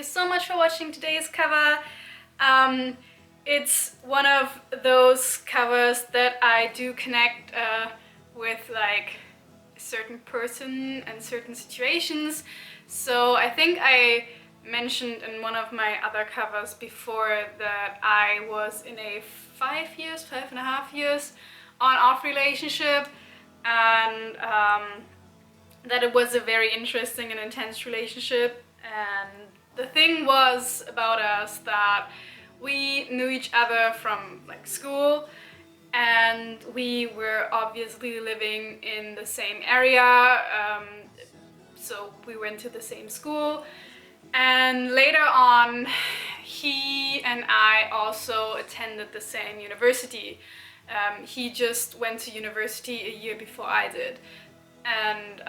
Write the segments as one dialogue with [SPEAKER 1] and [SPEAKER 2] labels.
[SPEAKER 1] So much for watching today's cover. It's one of those covers that I do connect with like a certain person and certain situations. So I think I mentioned in one of my other covers before that I was in a 5.5 years on-off relationship, and that it was a very interesting and intense relationship. And the thing was about us that we knew each other from like school, and we were obviously living in the same area, so we went to the same school. And later on, he and I also attended the same university. He just went to university a year before I did, and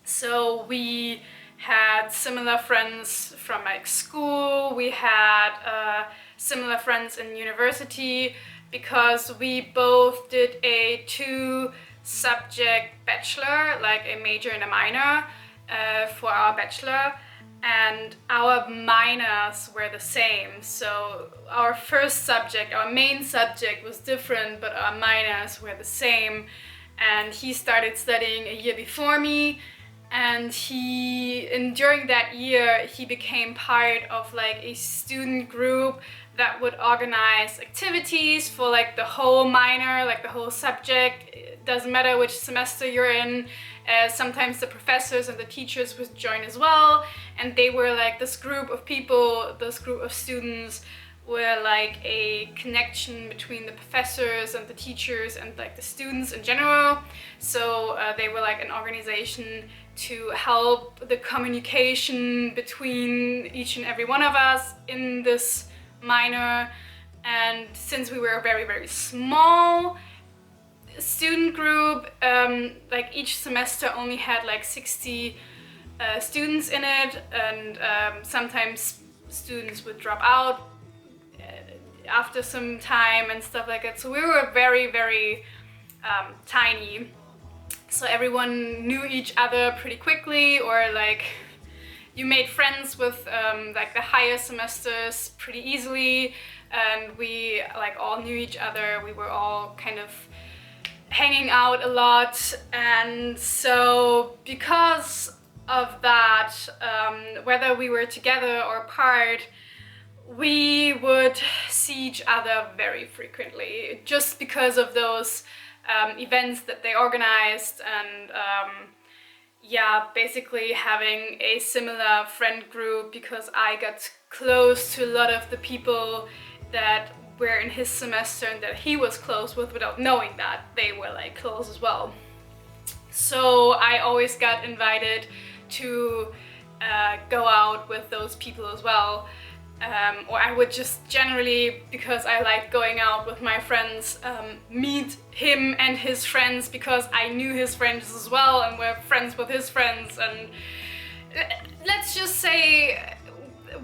[SPEAKER 1] so we had similar friends from like school. We had similar friends in university because we both did a 2-subject bachelor, like a major and a minor for our bachelor, and our minors were the same. So our first subject, our main subject was different, but our minors were the same. And he started studying a year before me, and during that year he became part of like a student group that would organize activities for like the whole minor, like the whole subject. It doesn't matter which semester you're in. Sometimes the professors and the teachers would join as well, and they were like this group of people, this group of students were like a connection between the professors and the teachers and like the students in general. So they were like an organization to help the communication between each and every one of us in this minor. And since we were a very, very small student group, like each semester only had like 60 students in it, and sometimes students would drop out after some time and stuff like that. So we were very, very tiny. So everyone knew each other pretty quickly, or like you made friends with like the higher semesters pretty easily, and we like all knew each other. We were all kind of hanging out a lot, and so because of that, whether we were together or apart, we would see each other very frequently, just because of those events that they organized, and yeah, basically having a similar friend group, because I got close to a lot of the people that were in his semester and that he was close with without knowing that they were like close as well. So I always got invited to go out with those people as well. Or I would just generally, because I liked going out with my friends, meet him and his friends, because I knew his friends as well and were friends with his friends. And let's just say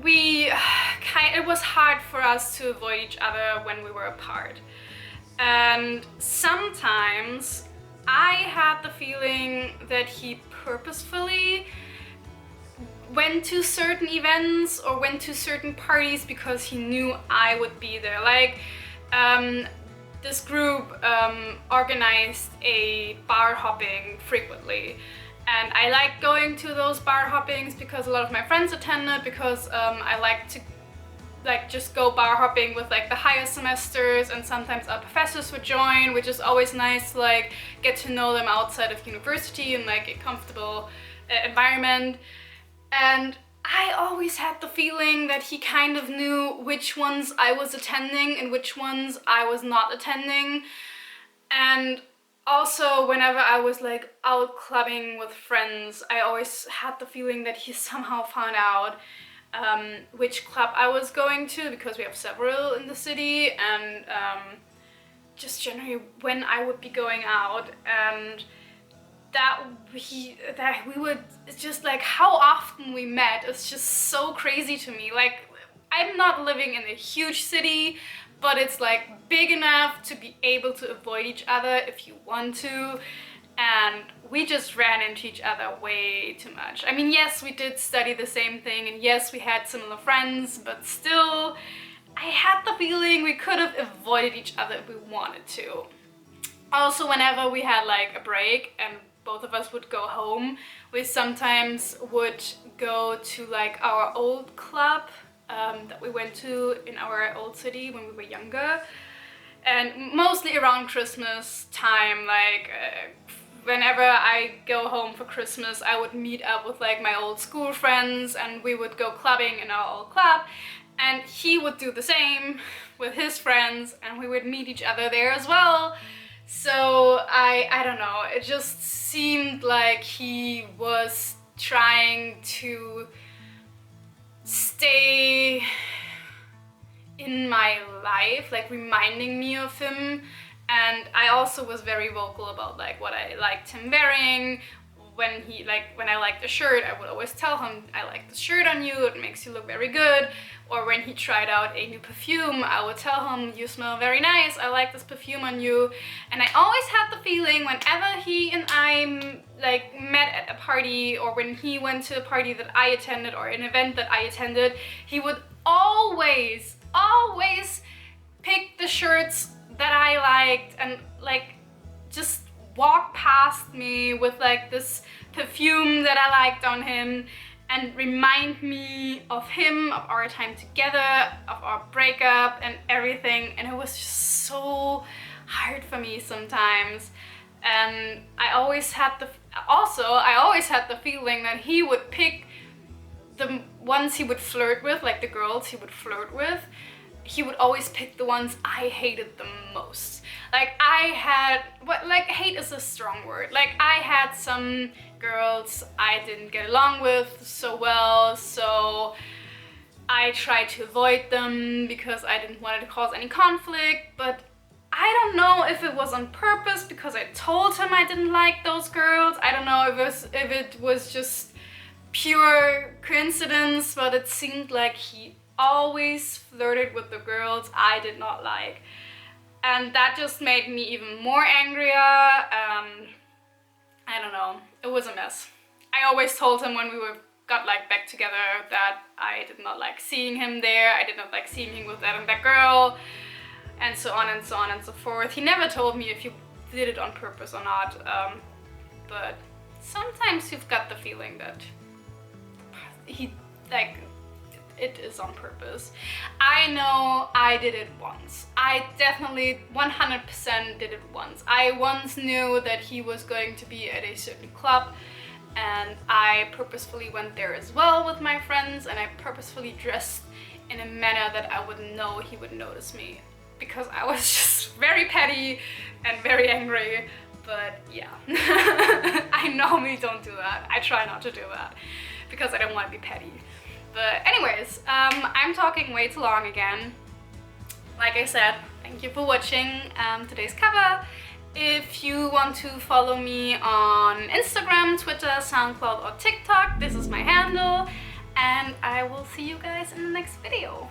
[SPEAKER 1] it was hard for us to avoid each other when we were apart. And sometimes I had the feeling that he purposefully went to certain events or went to certain parties because he knew I would be there. Like this group organized a bar hopping frequently, and I liked going to those bar hoppings because a lot of my friends attended, because I like to like just go bar hopping with like the higher semesters, and sometimes our professors would join, which is always nice to like get to know them outside of university in like a comfortable environment. And I always had the feeling that he kind of knew which ones I was attending and which ones I was not attending. And also, whenever I was like out clubbing with friends, I always had the feeling that he somehow found out which club I was going to, because we have several in the city, and just generally when I would be going out. And that we would, it's just like how often we met, it's just so crazy to me. Like, I'm not living in a huge city, but it's like big enough to be able to avoid each other if you want to, and we just ran into each other way too much. I mean, yes, we did study the same thing, and yes, we had similar friends, but still, I had the feeling we could have avoided each other if we wanted to. Also, whenever we had like a break and both of us would go home, we sometimes would go to like our old club that we went to in our old city when we were younger, and mostly around Christmas time. Like whenever I go home for Christmas, I would meet up with like my old school friends, and we would go clubbing in our old club, and he would do the same with his friends, and we would meet each other there as well. So I don't know, it just seemed like he was trying to stay in my life, like reminding me of him. And I also was very vocal about like what I liked him wearing. When I liked a shirt, I would always tell him, I like this shirt on you, it makes you look very good. Or when he tried out a new perfume, I would tell him, you smell very nice, I like this perfume on you. And I always had the feeling whenever he and I like met at a party, or when he went to a party that I attended or an event that I attended, he would always pick the shirts that I liked and like just walk past me with like this perfume that I liked on him. and remind me of him, of our time together, of our breakup and everything. And it was just so hard for me sometimes. And I always had the feeling that he would pick the ones he would flirt with, like the girls he would flirt with. He would always pick the ones I hated the most. Like hate is a strong word. Like I had some girls I didn't get along with so well, so I tried to avoid them because I didn't want it to cause any conflict. But I don't know if it was on purpose because I told him I didn't like those girls. I don't know if it was just pure coincidence, but it seemed like he always flirted with the girls I did not like. And that just made me even more angrier. I don't know, it was a mess. I always told him when we got like back together that I did not like seeing him there. I did not like seeing him with that and that girl, and so on and so on and so forth. He never told me if he did it on purpose or not, but sometimes you've got the feeling that it is on purpose. I know I did it once. I definitely 100% did it once. I once knew that he was going to be at a certain club, and I purposefully went there as well with my friends, and I purposefully dressed in a manner that I would know he would notice me, because I was just very petty and very angry. But yeah, I normally don't do that. I try not to do that because I don't want to be petty. But anyways, I'm talking way too long again. Like I said, thank you for watching today's cover. If you want to follow me on Instagram, Twitter, SoundCloud or TikTok, this is my handle. And I will see you guys in the next video.